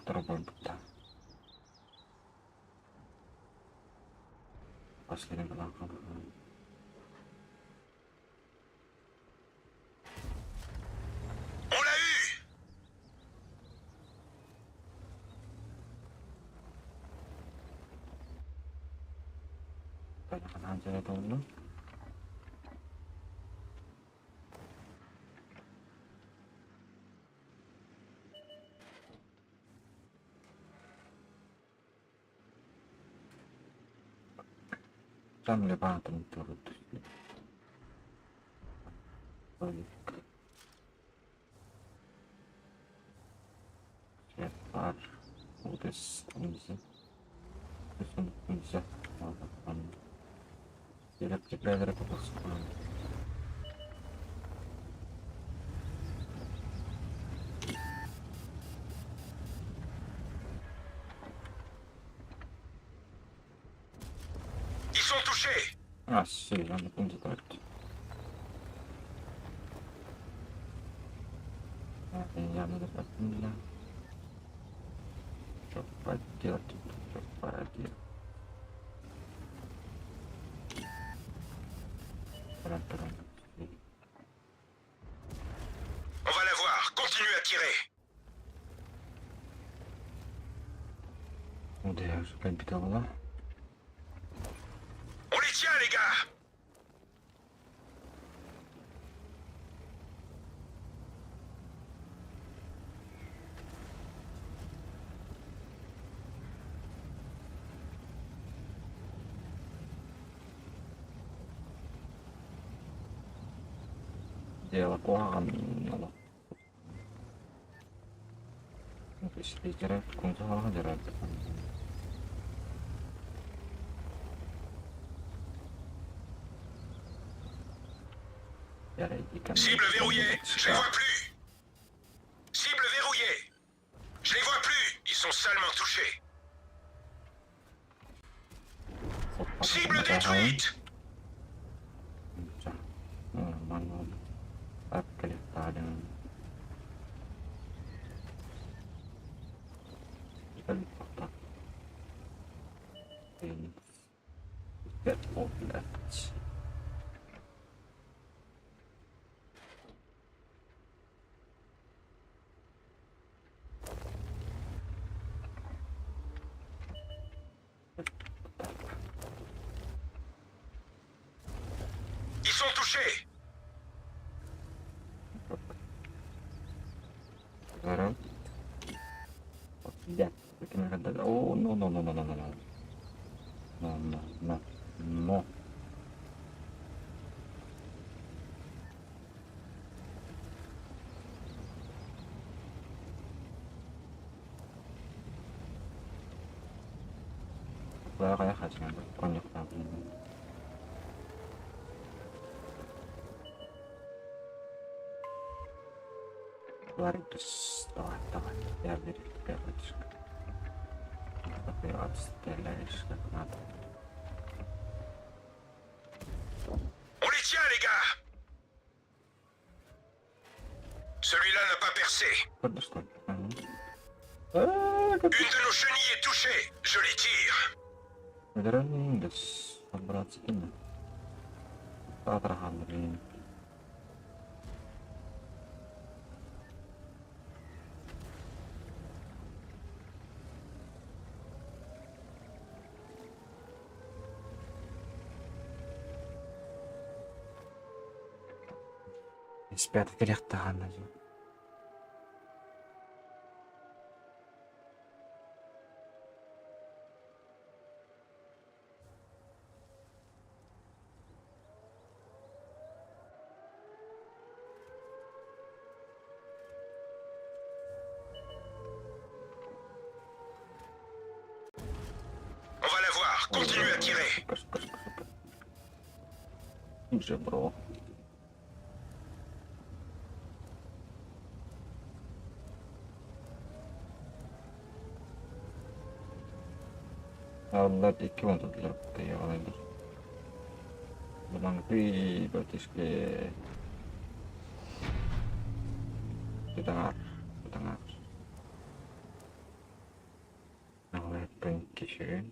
Попробуем пота. Последний блок. On l'a eu. Banyak aja ya dulu. Char Mle batang turut. Захар, udah bisa. Bisa. Tidak kita ada keputusan. Ils sont touchés. Ah sì, l'hanno puntato. Vediamo da partita. Поддержать, поддержать. On va l'avoir. Continue à tirer. Удар капитала. On les tient, les gars. Дело погано. Если терять, консола терять. Cible verrouillée. Je les vois plus. Cible verrouillée. Je les vois plus. Ils sont salement touchés. Cible détruite. Ils sont touchés. Захар. Oh, no. Но. Құлайға қачқан коньяктан. Варгас, давай, я беру пяточку. Ты отстреляешь как надо. On les tient, les gars. Celui-là n'a pas percé. Поддержать. Une de nos chenilles est touchée. Je les tire. Наверное, собраться именно. Атраган, блин. Спят в керехтаган. On va la voir. Continue à tirer. Уже, бро. Allah iki untuk lebih ya lagi. Memang di batis ke tengah. Nah, thank you.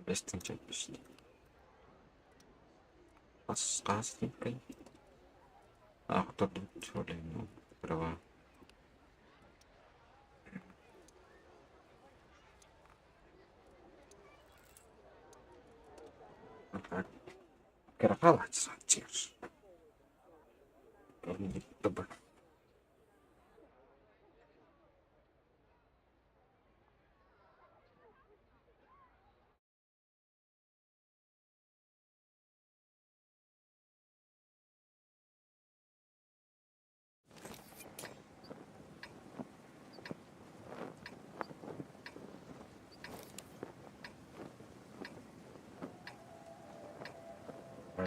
Бестен чепишти. Асқасты кай. Кто тут чёрный, ну, права. Так. Керахала чеш. Тобто.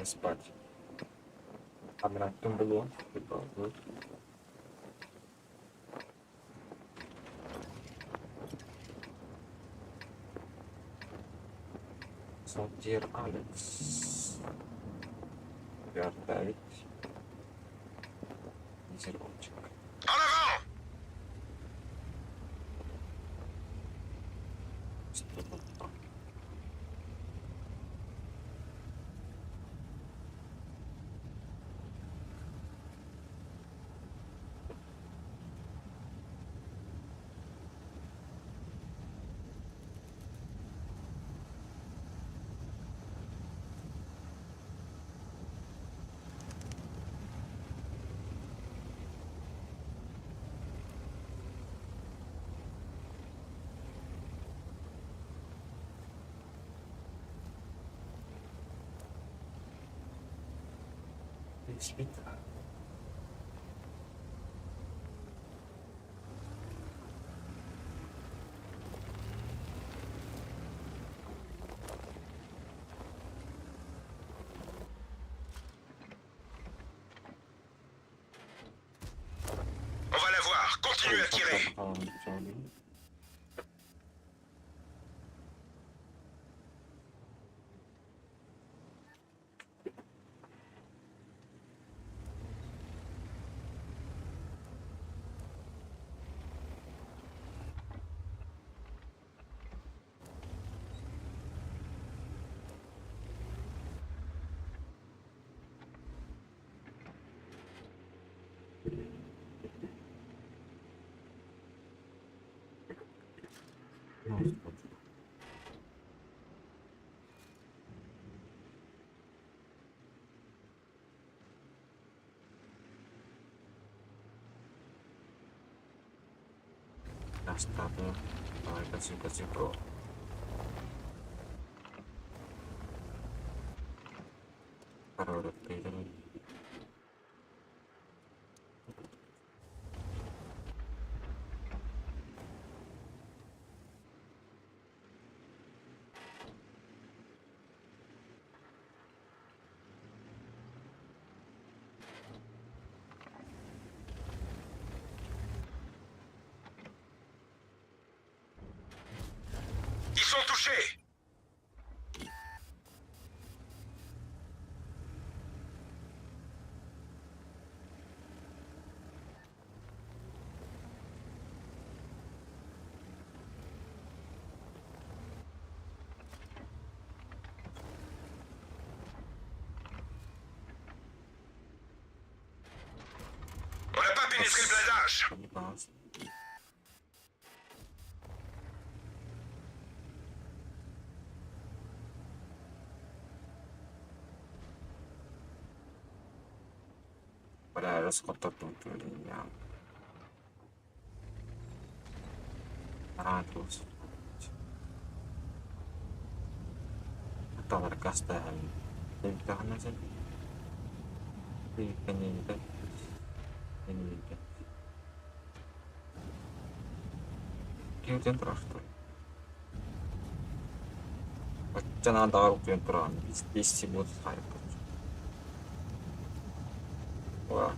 Спать. А меня там было. Сортир Алекс. Вертовить. Зерочек. En avant. Спит. On va la voir. Continue à tirer. Astaga, kasih bro. Taruh udah kayak gitu. Ils sont touchés. On n'a pas pénétré le blindage. Pada harus kotor tuh yang terus atau berkas dan tahan aja di penyintas ini kiutin terus tuh jangan taruh kiutin disebut saya wah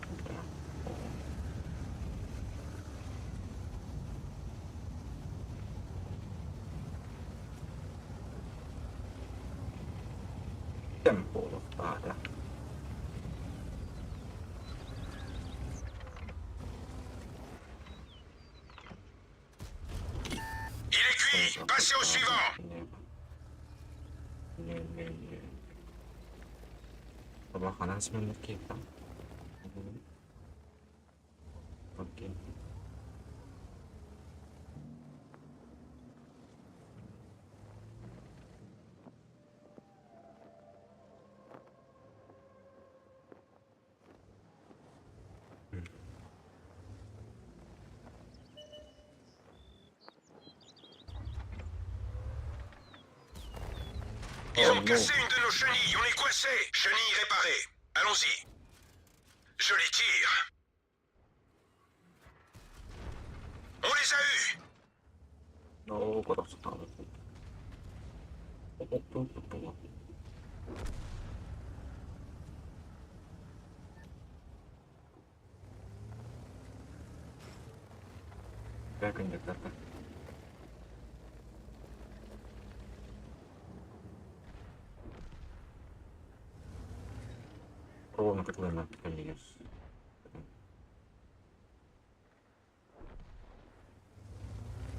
tempo ada Il est cuit. Passez au suivant. ini sebelah kanan sebenarnya kita oke Ils ont cassé une de nos chenilles. On est coincé. Chenille réparée. Allons-y. Je les tire. On les a eus. no kotor sekali betul kayak Jakarta oh nak kelima kan guys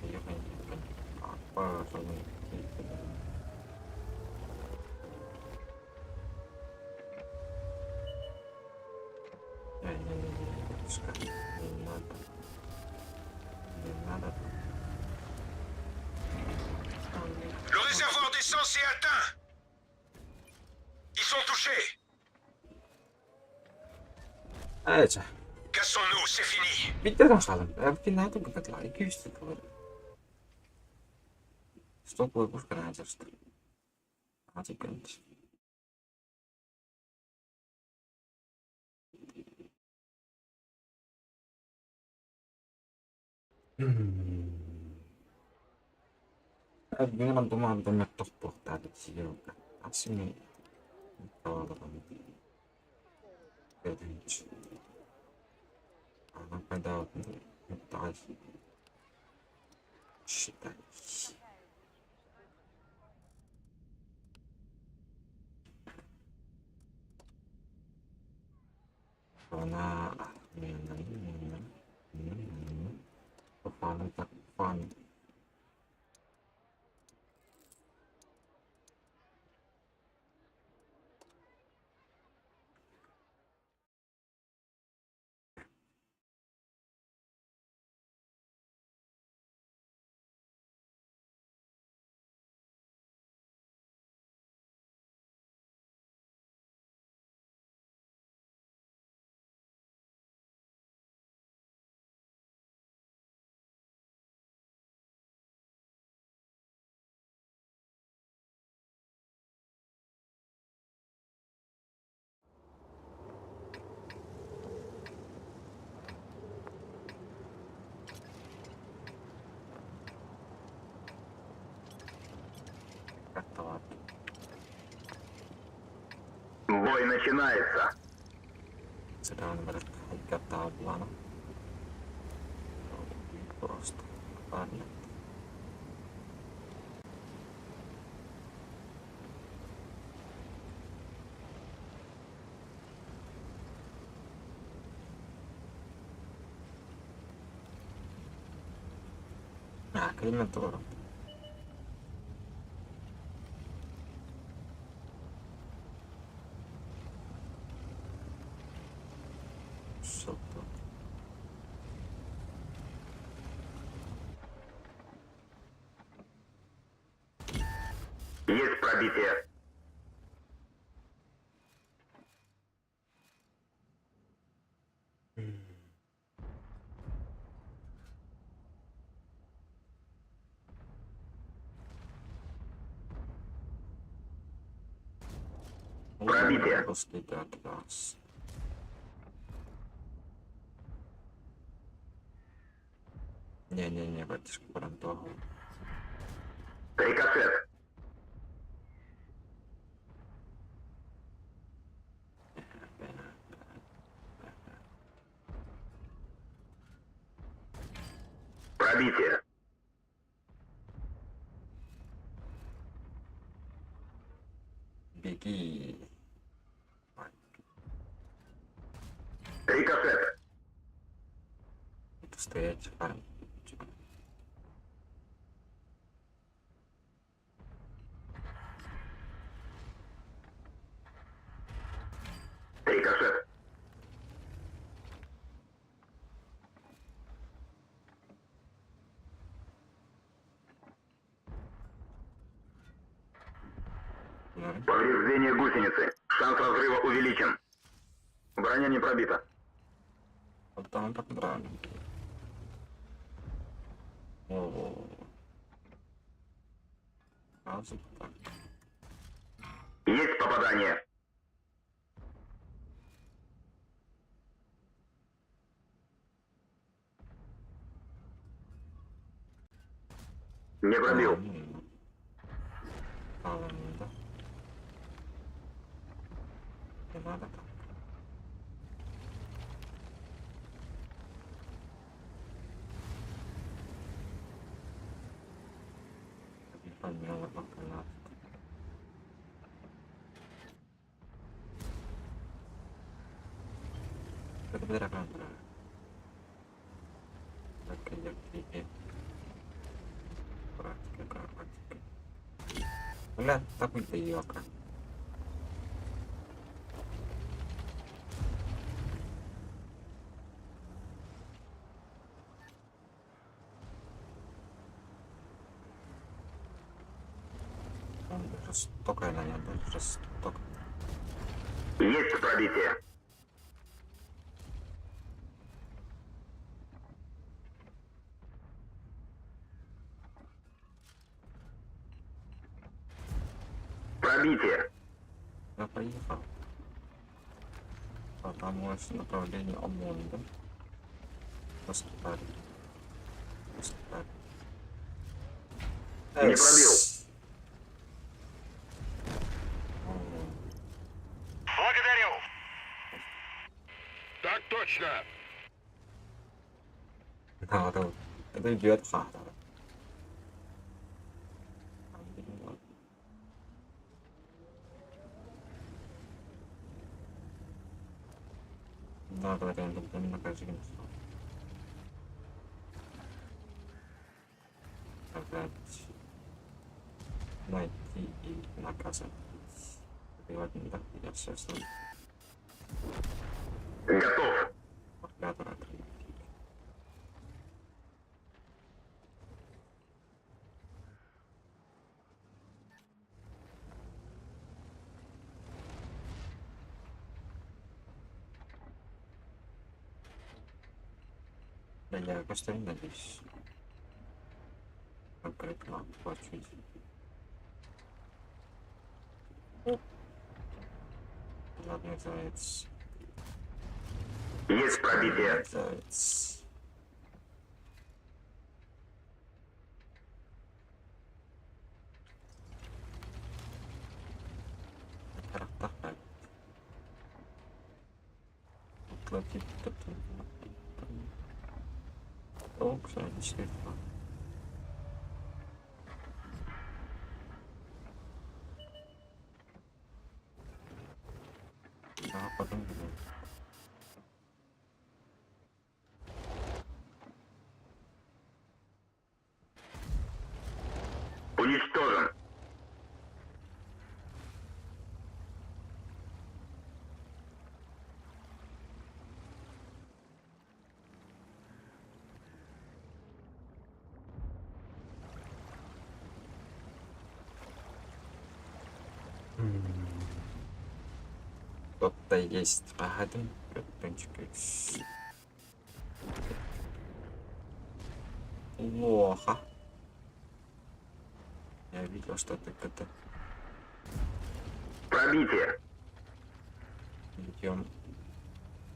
iya kan apa sama ya sekali nada Le réservoir d'essence est atteint. Ils sont touchés. aja Cassons-nous, c'est fini. bitti bakalım bitti nerede bu kadar 200 lira stop выпуск раньше а теперь Dengan teman-teman topok tadi sih ya asli kalau kami Поддержать. Она когда пыталась считать. Она Фану так Фану. Бой начинается. Sedang berkata tabuan. Просто парня. Крематорий. Супер. Есть пробитие. Пробитие. После раз. Не, батюшка, барантовый. Рикошет. Пробитие. Беги. Рикошет. Это стоять, парень. Рикошет. Повреждение гусеницы. Шанс разрыва увеличен. Броня не пробита. Вот там так брали. О. Сразу так. Есть попадание. Не пробил. Да. Не надо так. Подняла пока. Это дорого. Так, я клипе. Практика. Бля, так не даёка. Жестоко, наверное, жестоко. Есть пробитие. Пробитие. Я поехал. Потому что направление ОМОН, да? Поступали. Не пробил. Благодарю. Так точно. Да, это идет хата. Да, давайте на каждый опять найти и наказать. Привет, меня, я все снова. Готов. Оператора. Да я просто не надеюсь. Конкретно плачуть. Ладно, заяц. Есть пробитие. Заяц. платить. О, кстати, а потом Уничтожен. кто-то есть. Погоди, крутончик. Плохо. Я видел, что ты это Пробитие. идем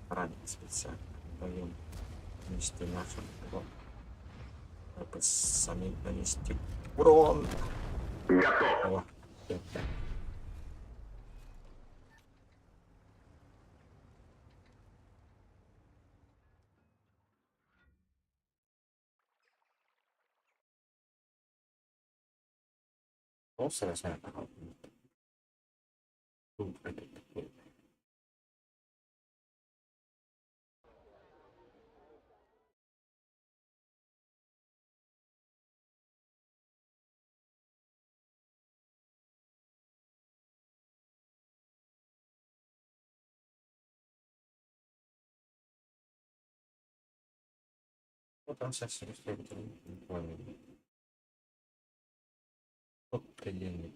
ранить специально. Даем нанести нашим урон. Чтобы сами нанести урон. Готов. О, ну, сразу. Тут это такое. Ну, там совсем что-то не понял. Вот денег.